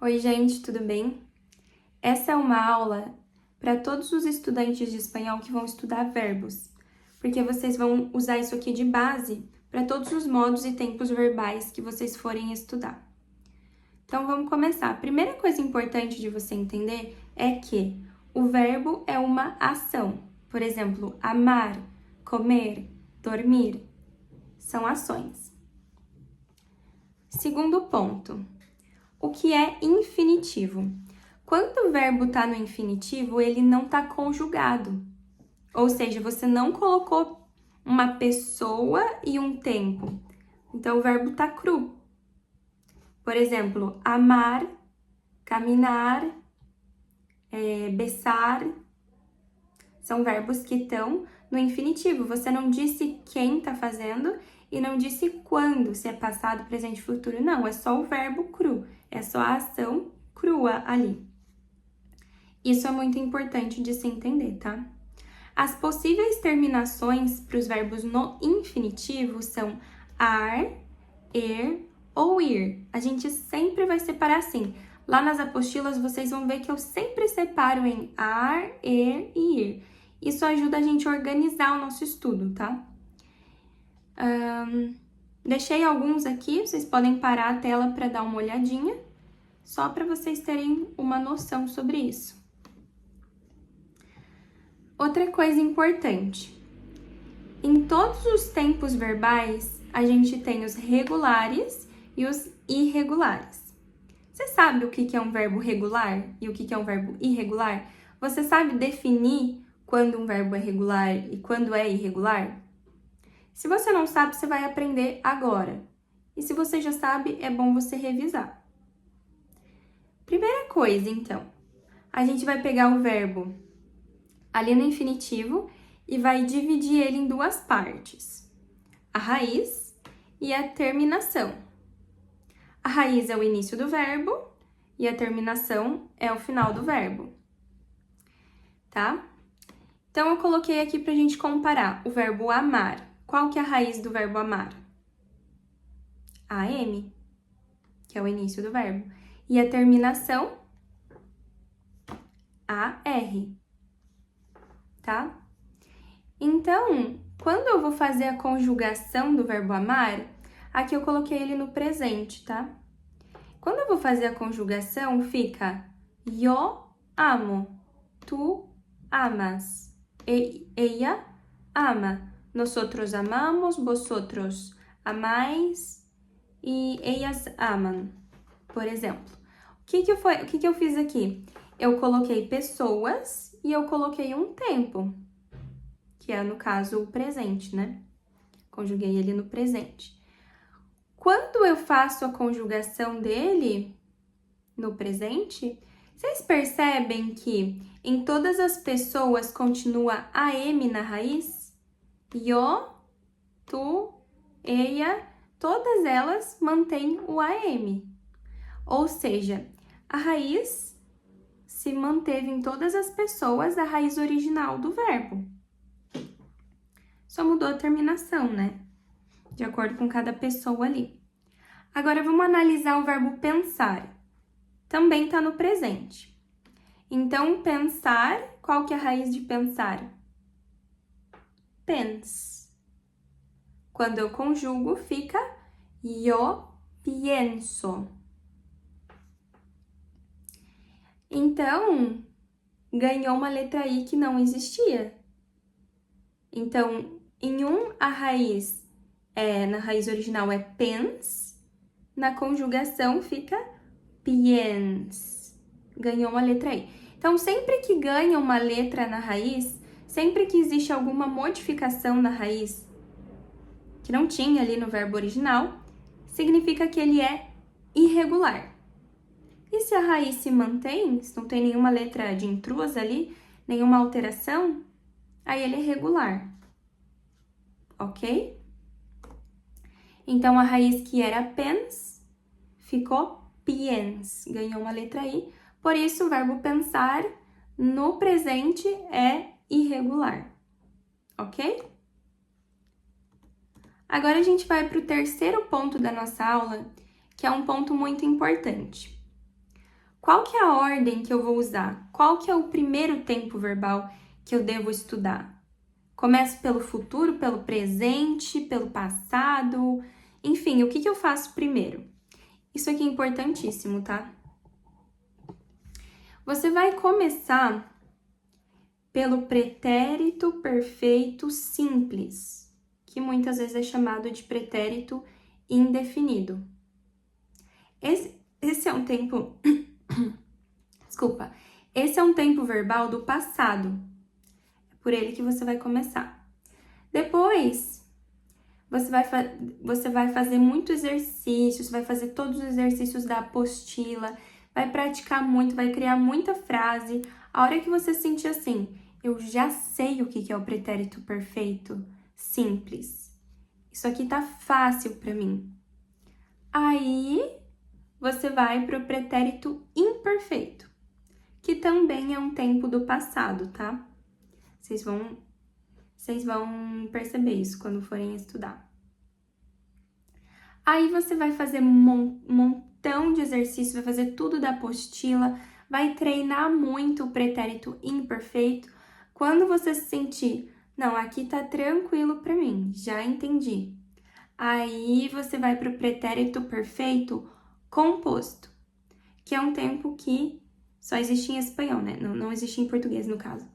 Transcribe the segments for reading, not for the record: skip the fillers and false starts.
Oi, gente, tudo bem? Essa é uma aula para todos os estudantes de espanhol que vão estudar verbos, porque vocês vão usar isso aqui de base para todos os modos e tempos verbais que vocês forem estudar. Então, vamos começar. A primeira coisa importante de você entender é que o verbo é uma ação. Por exemplo, amar, comer, dormir são ações. Segundo ponto. O que é infinitivo? Quando o verbo está no infinitivo, ele não está conjugado. Ou seja, você não colocou uma pessoa e um tempo. Então, o verbo está cru. Por exemplo, amar, caminhar, besar. São verbos que estão no infinitivo. Você não disse quem está fazendo e não disse quando, se é passado, presente, futuro. Não, é só o verbo cru. É só a ação crua ali. Isso é muito importante de se entender, tá? As possíveis terminações para os verbos no infinitivo são ar, ou ir. A gente sempre vai separar assim. Lá nas apostilas vocês vão ver que eu sempre separo em ar, e ir. Isso ajuda a gente a organizar o nosso estudo, tá? Deixei alguns aqui, vocês podem parar a tela para dar uma olhadinha, só para vocês terem uma noção sobre isso. Outra coisa importante, em todos os tempos verbais, a gente tem os regulares e os irregulares. Você sabe o que é um verbo regular e o que é um verbo irregular? Você sabe definir quando um verbo é regular e quando é irregular? Se você não sabe, você vai aprender agora. E se você já sabe, é bom você revisar. Primeira coisa, então, a gente vai pegar o verbo ali no infinitivo e vai dividir ele em duas partes, a raiz e a terminação. A raiz é o início do verbo e a terminação é o final do verbo, tá? Então, eu coloquei aqui pra gente comparar o verbo amar. Qual que é a raiz do verbo amar? AM, que é o início do verbo. E a terminação? AR. Tá? Então, quando eu vou fazer a conjugação do verbo amar, aqui eu coloquei ele no presente, tá? Quando eu vou fazer a conjugação, fica yo amo, tu amas, ella ama, nosotros amamos, vosotros amais e ellas amam, por exemplo. O que eu fiz aqui? Eu coloquei pessoas e eu coloquei um tempo, que é, no caso, o presente, né? Conjuguei ele no presente. Quando eu faço a conjugação dele no presente, vocês percebem que em todas as pessoas continua AM na raiz? Yo, tu, ella, todas elas mantêm o AM. Ou seja, a raiz se manteve em todas as pessoas a raiz original do verbo. Só mudou a terminação, né? De acordo com cada pessoa ali. Agora, vamos analisar o verbo pensar. Também está no presente. Então, pensar, qual que é a raiz de pensar? Pens. Quando eu conjugo, fica yo pienso. Então, ganhou uma letra I que não existia. Então, em um, a raiz na raiz original é pens, na conjugação fica piens. Ganhou uma letra I. Então, sempre que ganha uma letra na raiz, sempre que existe alguma modificação na raiz que não tinha ali no verbo original, significa que ele é irregular. E se a raiz se mantém, se não tem nenhuma letra de intrusa ali, nenhuma alteração, aí ele é regular, ok? Então, a raiz que era pens ficou piens, ganhou uma letra I. Por isso, o verbo pensar no presente é irregular, ok? Agora, a gente vai para o terceiro ponto da nossa aula, que é um ponto muito importante. qual que é a ordem que eu vou usar? Qual que é o primeiro tempo verbal que eu devo estudar? Começo pelo futuro, pelo presente, pelo passado, enfim, o que eu faço primeiro? Isso aqui é importantíssimo, tá? Você vai começar pelo pretérito perfeito simples, que muitas vezes é chamado de pretérito indefinido. Esse é um tempo... Desculpa. Esse é um tempo verbal do passado. É por ele que você vai começar. Depois, você vai fazer muito exercício, você vai fazer todos os exercícios da apostila, vai praticar muito, vai criar muita frase. A hora que você sentir assim, eu já sei o que é o pretérito perfeito simples. Isso aqui tá fácil para mim. Aí, você vai para o pretérito imperfeito, que também é um tempo do passado, tá? Vocês vão perceber isso quando forem estudar. Aí você vai fazer um montão de exercícios, vai fazer tudo da apostila, vai treinar muito o pretérito imperfeito. Quando você se sentir, não, aqui tá tranquilo para mim, já entendi. Aí você vai para o pretérito perfeito composto, que é um tempo que só existe em espanhol, né? Não existe em português, no caso.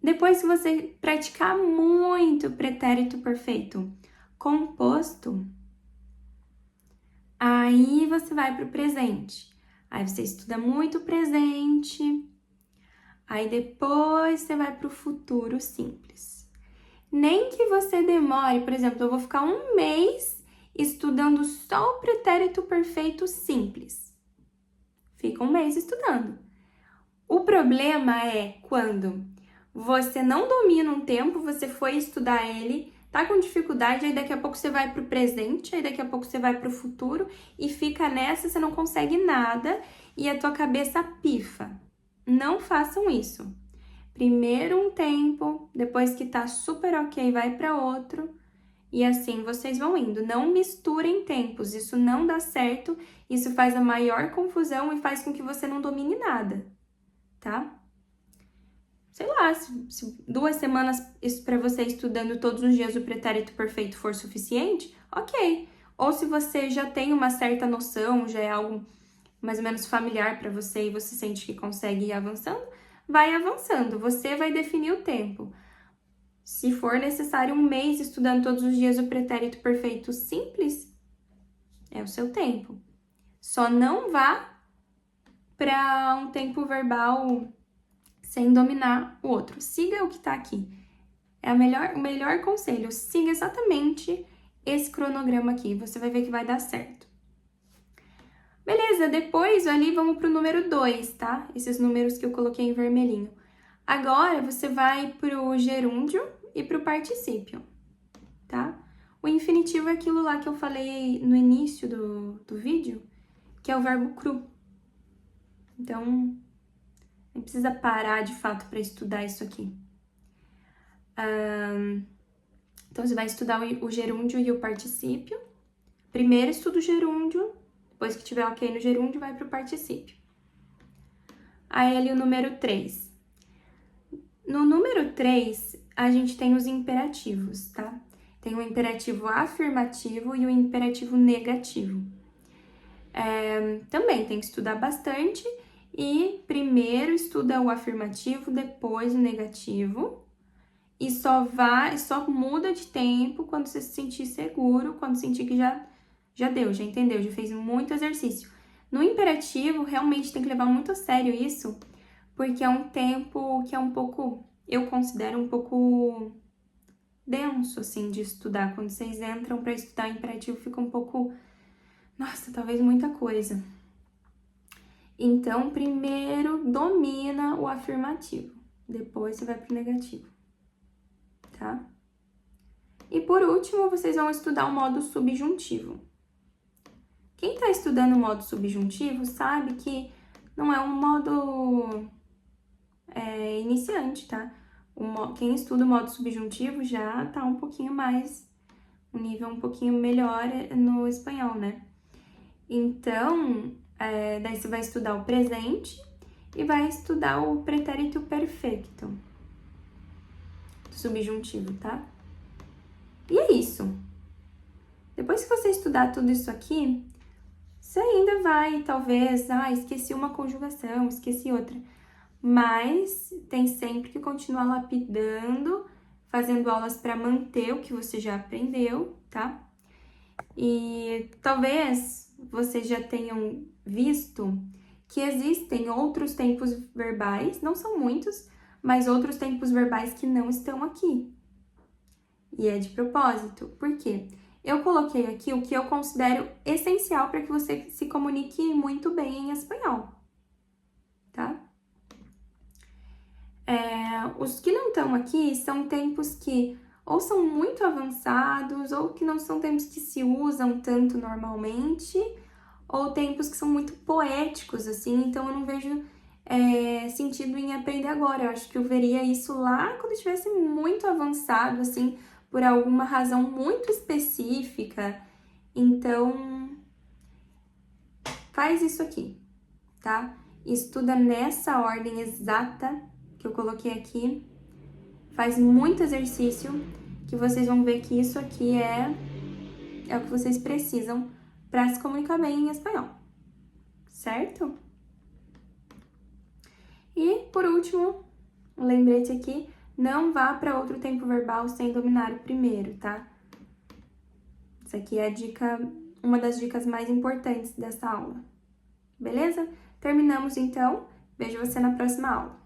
Depois que você praticar muito o pretérito perfeito composto, aí você vai para o presente. Aí você estuda muito o presente. Aí depois você vai para o futuro simples. Nem que você demore, por exemplo, eu vou ficar um mês estudando só o pretérito perfeito simples. Fica um mês estudando. O problema é quando você não domina um tempo, você foi estudar ele, tá com dificuldade, aí daqui a pouco você vai pro presente, aí daqui a pouco você vai pro futuro e fica nessa, você não consegue nada e a tua cabeça pifa. Não façam isso. Primeiro um tempo, depois que tá super ok, vai para outro e assim vocês vão indo. Não misturem tempos, isso não dá certo, isso faz a maior confusão e faz com que você não domine nada, tá? Sei lá, se 2 semanas isso para você estudando todos os dias o pretérito perfeito for suficiente, ok. Ou se você já tem uma certa noção, já é algo mais ou menos familiar para você e você sente que consegue ir avançando, vai avançando. Você vai definir o tempo. Se for necessário um mês estudando todos os dias o pretérito perfeito simples, é o seu tempo. Só não vá para um tempo verbal sem dominar o outro. Siga o que tá aqui. É o melhor conselho. Siga exatamente esse cronograma aqui. Você vai ver que vai dar certo. Beleza, depois ali vamos pro número 2, tá? Esses números que eu coloquei em vermelhinho. Agora você vai pro gerúndio e pro particípio, tá? O infinitivo é aquilo lá que eu falei no início do vídeo, que é o verbo cru. Então, não precisa parar de fato para estudar isso aqui. Então, você vai estudar o gerúndio e o particípio. Primeiro estuda o gerúndio, depois que tiver ok no gerúndio, vai para o particípio. Aí, ali o número 3. No número 3, a gente tem os imperativos, tá? Tem o imperativo afirmativo e o imperativo negativo. Também tem que estudar bastante e primeiro estuda o afirmativo, depois o negativo. E só muda de tempo quando você se sentir seguro, quando sentir que já deu, já entendeu, já fez muito exercício. No imperativo, realmente tem que levar muito a sério isso, porque é um tempo que é um pouco, eu considero um pouco denso, assim, de estudar. Quando vocês entram para estudar imperativo, fica um pouco, nossa, talvez muita coisa. Então, primeiro domina o afirmativo, depois você vai pro negativo, tá? E por último, vocês vão estudar o modo subjuntivo. Quem tá estudando o modo subjuntivo sabe que não é um modo iniciante, tá? Quem estuda o modo subjuntivo já tá um pouquinho mais, um nível um pouquinho melhor no espanhol, né? Então, daí você vai estudar o presente e vai estudar o pretérito perfeito subjuntivo, tá? E é isso. Depois que você estudar tudo isso aqui, você ainda vai, talvez, esqueci uma conjugação, esqueci outra. Mas tem sempre que continuar lapidando, fazendo aulas para manter o que você já aprendeu, tá? E talvez vocês já tenham visto que existem outros tempos verbais, não são muitos, mas outros tempos verbais que não estão aqui. E é de propósito. Por quê? Eu coloquei aqui o que eu considero essencial para que você se comunique muito bem em espanhol, tá? Os que não estão aqui são tempos que ou são muito avançados, ou que não são tempos que se usam tanto normalmente, ou tempos que são muito poéticos, assim, então eu não vejo sentido em aprender agora. Eu acho que eu veria isso lá quando estivesse muito avançado, assim, por alguma razão muito específica. Então, faz isso aqui, tá? Estuda nessa ordem exata que eu coloquei aqui. Faz muito exercício, que vocês vão ver que isso aqui é o que vocês precisam para se comunicar bem em espanhol, certo? E, por último, um lembrete aqui, não vá para outro tempo verbal sem dominar o primeiro, tá? Isso aqui é uma das dicas mais importantes dessa aula, beleza? Terminamos então, vejo você na próxima aula.